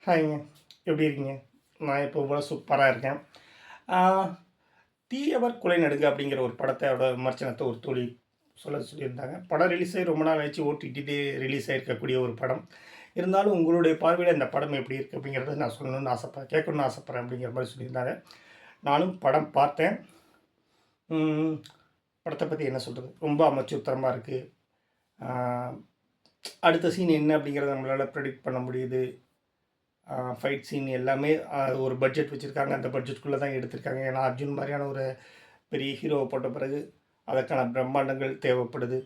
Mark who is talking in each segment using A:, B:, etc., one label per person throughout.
A: ஹாய்ங்க. எப்படி இருக்கீங்க? நான் இப்போ போல சூப்பரா இருக்கேன். ஆ "தீயவர் குலை நடுங்க" அப்படிங்கிற ஒரு படத்தோட விமர்சனத்த ஒரு தோழி சொல்லியிருந்தாங்க. படம் ரிலீஸ் ஆகி ரொம்ப நாள் ஆச்சு. ஓடிடிலே ரிலீஸ் ஆயிருக்கக்கூடிய ஒரு படம். இருந்தாலும் உங்களுடைய பார்வையில இந்த படம் எப்படி இருக்கு அப்படிங்கிறத நான் சொல்லணும்னு கேட்கணும்னு ஆசைப்படுறேன் அப்படிங்கிற மாரி சொல்லியிருந்தாங்க. நானும் படம் பார்த்தேன். ம் படத்த பத்தி என்ன சொல்றது? ரொம்ப அமர்க்சித்தனமா இருக்கு. ஆ அடுத்த சீன் என்ன அப்படிங்கிறத நம்மளால ப்ரெடிக்ட் பண்ண முடியுது. ஃபைட் சீன் எல்லாமே ஒரு பட்ஜெட் வச்சுருக்காங்க. அந்த பட்ஜெட்குள்ளே தான் எடுத்திருக்காங்க. ஏன்னா, அர்ஜுன் மாதிரியான ஒரு பெரிய ஹீரோவை போட்ட பிறகு அதற்கான பிரம்மாண்டங்கள் தேவைப்படுது.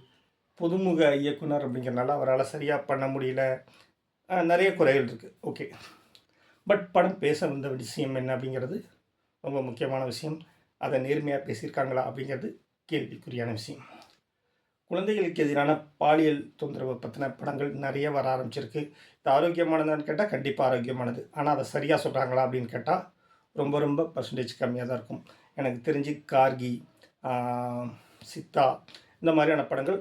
A: புதுமுக இயக்குனர் அப்படிங்கிறனால அவரால் சரியாக பண்ண முடியல. நிறைய குறைகள் இருக்குது. ஓகே. பட் படம் பேச வந்த விஷயம் என்ன அப்படிங்கிறது ரொம்ப முக்கியமான விஷயம். அதை நேர்மையாக பேசியிருக்காங்களா அப்படிங்கிறது கேள்விக்குறியான விஷயம். குழந்தைகளுக்கு எதிரான பாலியல் தொந்தரவு பற்றின படங்கள் நிறைய வர ஆரம்பிச்சிருக்கு. இது ஆரோக்கியமானதான்னு கேட்டால் கண்டிப்பாக ஆரோக்கியமானது. ஆனால் அதை சரியாக சொல்கிறாங்களா அப்படின்னு கேட்டால் ரொம்ப ரொம்ப பர்சன்டேஜ் கம்மியாக தான் இருக்கும். எனக்கு தெரிஞ்சு கார்கி, சித்தா இந்த மாதிரியான படங்கள்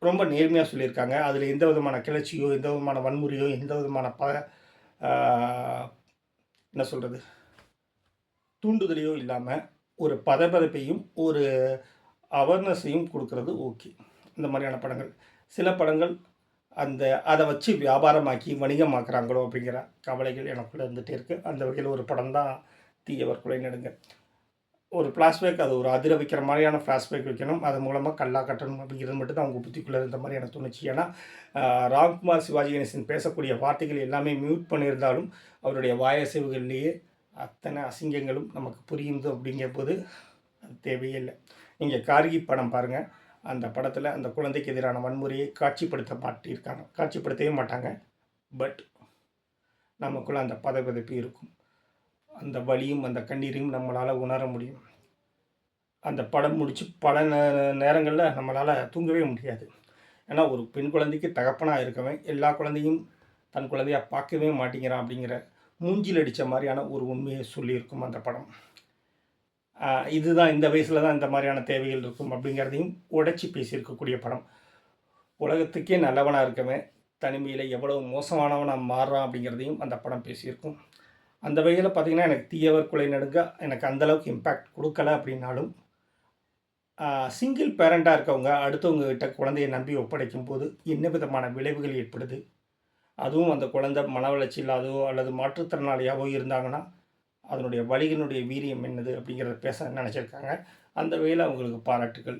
A: ரொம்ப நேர்மையாக சொல்லியிருக்காங்க. அதில் எந்த விதமான கிளர்ச்சியோ, எந்த விதமான வன்முறையோ, எந்த விதமான என்ன சொல்கிறது, தூண்டுதலையோ இல்லாமல் ஒரு பதபதப்பையும் ஒரு அவேர்னஸையும் கொடுக்கறது ஓகே. இந்த மாதிரியான படங்கள். சில படங்கள் அதை வச்சு வியாபாரமாக்கி வணிகமாக்குறாங்களோ அப்படிங்கிற கவலைகள் எனக்குள்ளே இருந்துகிட்டே இருக்குது. அந்த வகையில் ஒரு படம் தான் தீயவர் குலை நடுங்க. ஒரு ஃப்ளாஷ்பேக், அது ஒரு அதிர வைக்கிற மாதிரியான ஃப்ளாஷ்பேக் வைக்கணும். அது மூலமாக கல்லா கட்டணும் அப்படிங்கிறது மட்டும் தான் அவங்க புத்திக்குள்ளே இருந்த மாதிரி எனக்கு தோணுச்சு. ஏன்னா ராம்குமார் சிவாஜி கணேசன் பேசக்கூடிய வார்த்தைகள் எல்லாமே மியூட் பண்ணியிருந்தாலும் அவருடைய வாயசைவுகள்லேயே அத்தனை அசிங்கங்களும் நமக்கு புரியுது. அப்படிங்கும்போது அது தேவையே இல்லை. நீங்கள் கார்கி படம் பாருங்கள். அந்த படத்தில் அந்த குழந்தைக்கு எதிரான வன்முறையை காட்சிப்படுத்தவே மாட்டாங்க. பட் நமக்குள்ளே அந்த பதபதப்பு இருக்கும். அந்த வலியும் அந்த கண்ணீரையும் நம்மளால் உணர முடியும். அந்த படம் முடித்து பல நேரங்களில் நம்மளால் தூங்கவே முடியாது. ஏன்னா ஒரு பெண் குழந்தைக்கு தகப்பனாக இருக்கவன் எல்லா குழந்தையும் தன் குழந்தையாக பார்க்கவே மாட்டேங்கிறான் அப்படிங்கிற மூஞ்சில் அடித்த மாதிரியான ஒரு உண்மையை சொல்லியிருக்கும் அந்த படம். இதுதான் இந்த வயசில் தான் இந்த மாதிரியான தேவைகள் இருக்கும் அப்படிங்கிறதையும் உடைச்சி பேசியிருக்கக்கூடிய படம். உலகத்துக்கே நல்லவனாக இருக்கவன் தனிமையில் எவ்வளோ மோசமானவனாக மாறுறான் அப்படிங்கிறதையும் அந்த படம் பேசியிருக்கும். அந்த வகையில் பார்த்திங்கன்னா எனக்கு தீயவர் குலை நடுங்க எனக்கு அந்தளவுக்கு இம்பேக்ட் கொடுக்கல அப்படின்னாலும் சிங்கிள் பேரண்ட்டாக இருக்கவங்க அடுத்தவங்க கிட்ட குழந்தையை நம்பி ஒப்படைக்கும் போது என்ன விதமான விளைவுகள் ஏற்படுது, அதுவும் அந்த குழந்தை மன வளர்ச்சி இல்லாதோ அல்லது மாற்றுத்திறனாளியாகவோ இருந்தாங்கன்னா அதனுடைய வலியினுடைய வீரியம் என்னது அப்படிங்கிறத பேச நினச்சிருக்காங்க. அந்த வகையில் அவங்களுக்கு பாராட்டுகள்.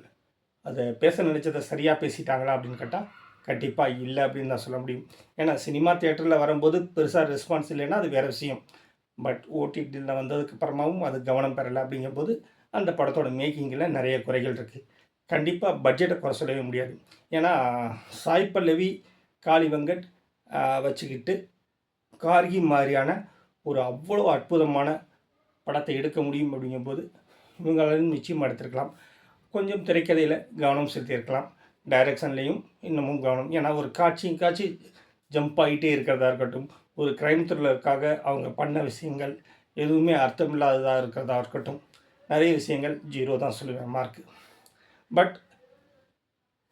A: அதை பேச நினச்சதை சரியாக பேசிட்டாங்களா அப்படின்னு கேட்டால் கண்டிப்பாக இல்லை அப்படின்னு தான் சொல்ல முடியும். ஏன்னா சினிமா தியேட்டரில் வரும்போது பெருசாக ரெஸ்பான்ஸ் இல்லைன்னா அது வேறு விஷயம். பட் ஓடிடியில் வந்ததுக்கு அப்புறமாவும் அது கவனம் பெறலை. அப்படிங்கும்போது அந்த படத்தோட மேக்கிங்கில் நிறைய குறைகள் இருக்குது. கண்டிப்பாக பட்ஜெட்டை குறை சொல்லவே முடியாது. ஏன்னா சாய் பல்லவி, காளி வெங்கட் வச்சுக்கிட்டு கார்கி மாதிரியான ஒரு அவ்வளோ அற்புதமான படத்தை எடுக்க முடியும். அப்படிங்கும்போது இவங்களாலும் நிச்சயமாக எடுத்திருக்கலாம். கொஞ்சம் திரைக்கதையில் கவனம் செலுத்தியிருக்கலாம். டைரக்ஷன்லேயும் இன்னமும் கவனம். ஏன்னா ஒரு காட்சி ஜம்ப் ஆகிட்டே இருக்கிறதா இருக்கட்டும், ஒரு க்ரைம் த்ரில்லருக்காக அவங்க பண்ண விஷயங்கள் எதுவுமே அர்த்தமில்லாததாக இருக்கிறதா இருக்கட்டும், நிறைய விஷயங்கள் 0 தான் சொல்லுவேன் மார்க்கு. பட்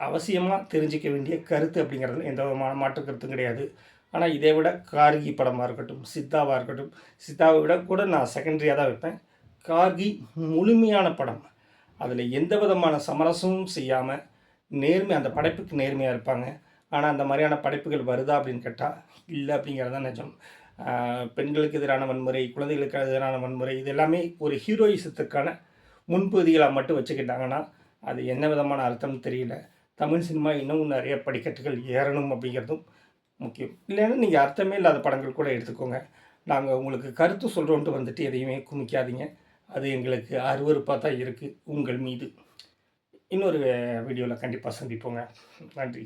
A: அவசியமாக தெரிஞ்சிக்க வேண்டிய கருத்து அப்படிங்கிறதுல எந்த விதமான மாற்று கருத்தும் கிடையாது. ஆனால் இதை விட கார்கி படமாக இருக்கட்டும், சித்தாவாக இருக்கட்டும், சித்தாவை விட கூட நான் செகண்டரியாக தான் வைப்பேன். கார்கி முழுமையான படம். அதில் எந்த விதமான சமரசமும் செய்யாமல் அந்த படைப்புக்கு நேர்மையாக இருப்பாங்க. ஆனால் அந்த மாதிரியான படைப்புகள் வருதா அப்படின்னு கேட்டால் இல்லை அப்படிங்கிறது தான் நிஜம். பெண்களுக்கு எதிரான வன்முறை, குழந்தைகளுக்கு எதிரான வன்முறை, இது எல்லாமே ஒரு ஹீரோயிசத்துக்கான முன்பகுதிகளாக மட்டும் வச்சுக்கிட்டாங்கன்னா அது என்ன விதமான அர்த்தம்னு தெரியல. தமிழ் சினிமா இன்னும் நிறைய படிக்கட்டுகள் ஏறணும் அப்படிங்கிறதும் முக்கியம். இல்லைன்னா நீங்கள் அர்த்தமே இல்லாத படங்கள் கூட எடுத்துக்கோங்க. நாங்கள் உங்களுக்கு கருத்து சொல்கிறோன்ட்டு வந்துட்டு எதையுமே குமிக்காதீங்க. அது எங்களுக்கு அருவருப்பாக தான் இருக்குது உங்கள் மீது. இன்னொரு வீடியோவில் கண்டிப்பாக சந்திப்போங்க. நன்றி.